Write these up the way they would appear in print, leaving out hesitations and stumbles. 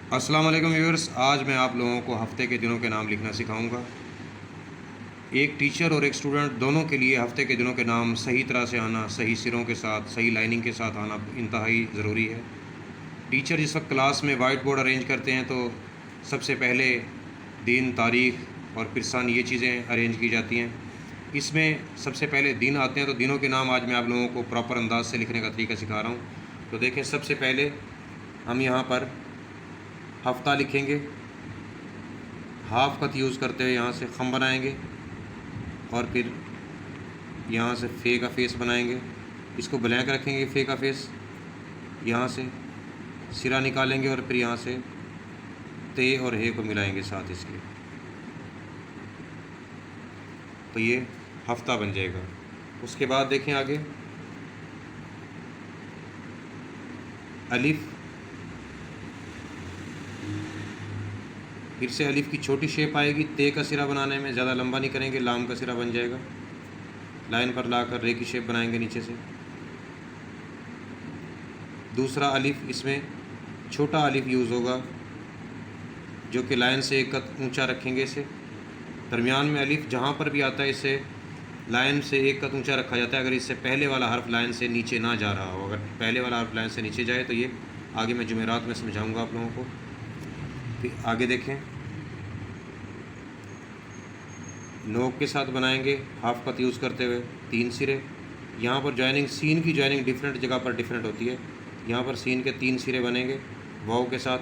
अस्सलाम वालेकुम व्यूअर्स। आज मैं आप लोगों को हफ़्ते के दिनों के नाम लिखना सिखाऊंगा। एक टीचर और एक स्टूडेंट दोनों के लिए हफ़्ते के दिनों के नाम सही तरह से आना, सही सिरों के साथ, सही लाइनिंग के साथ आना इंतहाई ज़रूरी है। टीचर जिस वक्त क्लास में वाइट बोर्ड अरेंज करते हैं तो सबसे पहले दिन, तारीख़ और फिर सन, ये चीज़ें अरेंज की जाती हैं। इसमें सबसे पहले दिन आते हैं, तो दिनों के नाम आज मैं आप लोगों को प्रॉपर अंदाज से लिखने का तरीका सिखा रहा हूँ। तो देखें, सबसे पहले हम यहाँ पर हफ्ता लिखेंगे। हाफ कत यूज़ करते हुए यहाँ से खम बनाएंगे और फिर यहाँ से फ़े का फेस बनाएंगे। इसको ब्लैंक रखेंगे, फ़े का फेस। यहाँ से सिरा निकालेंगे और फिर यहाँ से ते और हे को मिलाएंगे साथ इसके, तो ये हफ्ता बन जाएगा। उसके बाद देखें आगे, अलिफ, फिर से अलिफ की छोटी शेप आएगी। ते का सिरा बनाने में ज़्यादा लंबा नहीं करेंगे, लाम का सिरा बन जाएगा। लाइन पर लाकर रे की शेप बनाएंगे नीचे से। दूसरा अलिफ, इसमें छोटा अलिफ यूज़ होगा जो कि लाइन से एक कत ऊंचा रखेंगे इसे। दरमियान में अलिफ जहाँ पर भी आता है इसे लाइन से एक कत ऊंचा रखा जाता है अगर इससे पहले वाला हर्फ लाइन से नीचे ना जा रहा हो। अगर पहले वाला हर्फ लाइन से नीचे जाए तो ये आगे मैं जुमेरात में समझाऊंगा आप लोगों को। फिर आगे देखें, नोक के साथ बनाएंगे हाफ कत यूज़ करते हुए 3 सिरे। यहाँ पर जॉइनिंग, सीन की जॉइनिंग डिफरेंट जगह पर डिफरेंट होती है। यहाँ पर सीन के 3 सिरे बनेंगे वाव के साथ।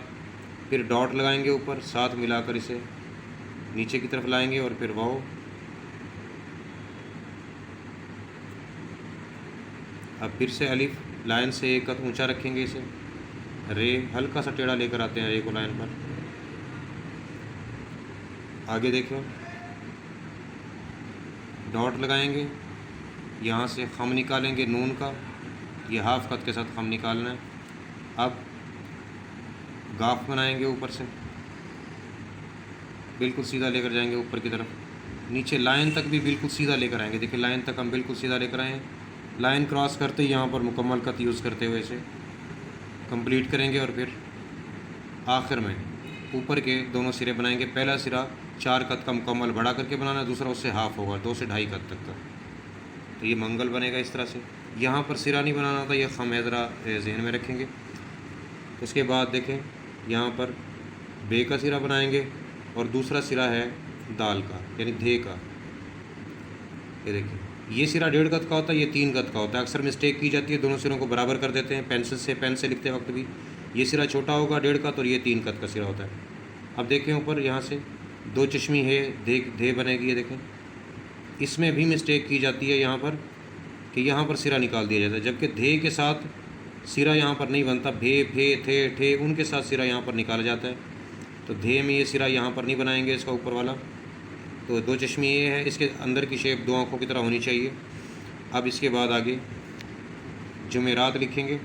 फिर डॉट लगाएंगे ऊपर, साथ मिलाकर इसे नीचे की तरफ लाएंगे और फिर वाव। अब फिर से अलिफ, लाइन से एक कत ऊंचा रखेंगे इसे। रे हल्का सा टेढ़ा लेकर आते हैं रे को लाइन पर। आगे देखें, डॉट लगाएंगे, यहाँ से खम निकालेंगे नून का, ये हाफ कत के साथ खम निकालना है। अब गाफ बनाएंगे ऊपर से, बिल्कुल सीधा लेकर जाएंगे ऊपर की तरफ। नीचे लाइन तक भी बिल्कुल सीधा लेकर आएंगे। देखिए लाइन तक हम बिल्कुल सीधा लेकर आए हैं। लाइन क्रॉस करते ही यहाँ पर मुकम्मल कत यूज़ करते हुए इसे कंप्लीट करेंगे और फिर आखिर में ऊपर के दोनों सिरे बनाएंगे। पहला सिरा 4 कत का मुकम्मल बड़ा करके बनाना, दूसरा उससे हाफ होगा, 2 से 2.5 कत तक का। तो ये मंगल बनेगा इस तरह से। यहाँ पर सिरा नहीं बनाना था, ये खम है, ज़रा जहन में रखेंगे। उसके बाद देखें, यहाँ पर बे का सिरा बनाएंगे और दूसरा सिरा है दाल का, यानी धे का। ये देखिए, ये सिरा 1.5 कत का होता है, ये 3 कत का होता है। अक्सर मिस्टेक की जाती है, दोनों सिरों को बराबर कर देते हैं पेंसिल से, पेन से लिखते वक्त भी। ये सिरा छोटा होगा 1.5 कत और ये 3 कत का सिरा होता है। अब देखें ऊपर यहाँ से 2 चश्मी है, धे बनेगी। ये देखें, इसमें भी मिस्टेक की जाती है यहाँ पर कि यहाँ पर सिरा निकाल दिया जाता है, जबकि धे के साथ सिरा यहाँ पर नहीं बनता। भे, फे, थे, ठे, उनके साथ सिरा यहाँ पर निकाला जाता है। तो धे में ये सिरा यहाँ पर नहीं बनाएंगे, इसका ऊपर वाला। तो 2 चश्मी ये है, इसके अंदर की शेप 2 आँखों की तरह होनी चाहिए। अब इसके बाद आगे जुमेरात लिखेंगे।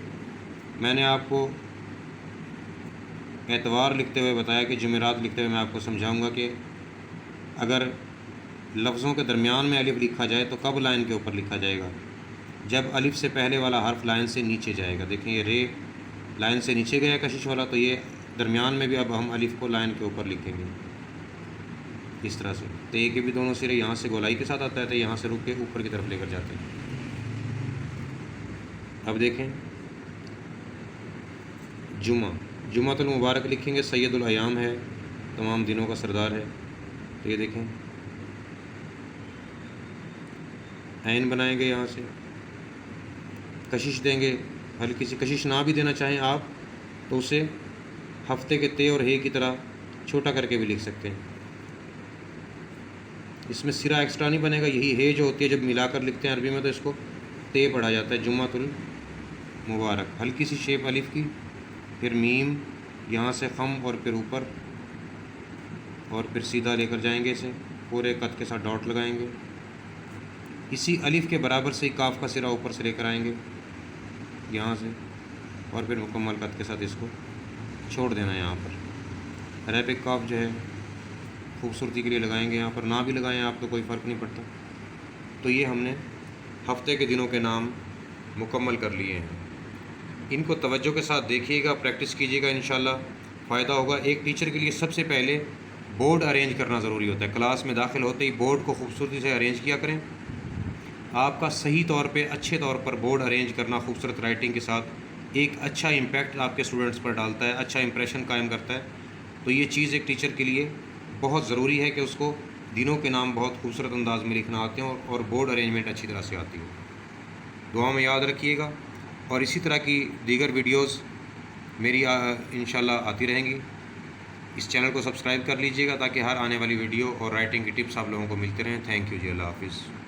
मैंने आपको एतवार लिखते हुए बताया कि जुमेरात लिखते हुए मैं आपको समझाऊंगा कि अगर लफ्ज़ों के दरमियान में अलिफ लिखा जाए तो कब लाइन के ऊपर लिखा जाएगा, जब अलिफ से पहले वाला हर्फ लाइन से नीचे जाएगा। देखें, ये रे लाइन से नीचे गया कशिश वाला, तो ये दरमियान में भी अब हम अलिफ को लाइन के ऊपर लिखेंगे इस तरह से। तो ये के भी दोनों सिरे यहाँ से गोलाई के साथ आता है, तो यहाँ से रुक के ऊपर की तरफ लेकर जाते हैं। अब देखें, जुमातुल मुबारक लिखेंगे। सैयदुल अयाम है, तमाम दिनों का सरदार है। तो ये देखें, ऐन बनाएंगे, यहाँ से कशिश देंगे। हल्की सी कशिश ना भी देना चाहें आप तो उसे हफ्ते के ते और हे की तरह छोटा करके भी लिख सकते हैं। इसमें सिरा एक्स्ट्रा नहीं बनेगा। यही हे जो होती है जब मिलाकर लिखते हैं अरबी में तो इसको ते पढ़ा जाता है। जुम्मातुल मुबारक, हल्की सी शेप अलिफ की, फिर मीम, यहाँ से खम और फिर ऊपर, और फिर सीधा लेकर जाएंगे इसे, पूरे कत के साथ डॉट लगाएंगे। इसी अलिफ के बराबर से ही काफ का सिरा ऊपर से लेकर आएंगे यहाँ से, और फिर मुकम्मल कत के साथ इसको छोड़ देना। यहाँ पर अरेबिक काफ जो है खूबसूरती के लिए लगाएंगे, यहाँ पर ना भी लगाएं आप तो कोई फ़र्क नहीं पड़ता। तो ये हमने हफ्ते के दिनों के नाम मुकम्मल कर लिए हैं। इनको तवज्जो के साथ देखिएगा, प्रैक्टिस कीजिएगा इंशाल्लाह। फ़ायदा होगा। एक टीचर के लिए सबसे पहले बोर्ड अरेंज करना ज़रूरी होता है। क्लास में दाखिल होते ही बोर्ड को खूबसूरती से अरेंज किया करें। आपका सही तौर पे अच्छे तौर पर बोर्ड अरेंज करना खूबसूरत राइटिंग के साथ एक अच्छा इम्पैक्ट आपके स्टूडेंट्स पर डालता है, अच्छा इंप्रेशन कायम करता है। तो ये चीज़ एक टीचर के लिए बहुत ज़रूरी है कि उसको दिनों के नाम बहुत खूबसूरत अंदाज में लिखना आते हों और बोर्ड अरेंजमेंट अच्छी तरह से आती हो। दुआ में याद रखिएगा और इसी तरह की दीगर वीडियोस मेरी इंशाल्लाह आती रहेंगी। इस चैनल को सब्सक्राइब कर लीजिएगा ताकि हर आने वाली वीडियो और राइटिंग की टिप्स आप लोगों को मिलते रहें। थैंक यू जी, अल्लाह हाफ़िज़।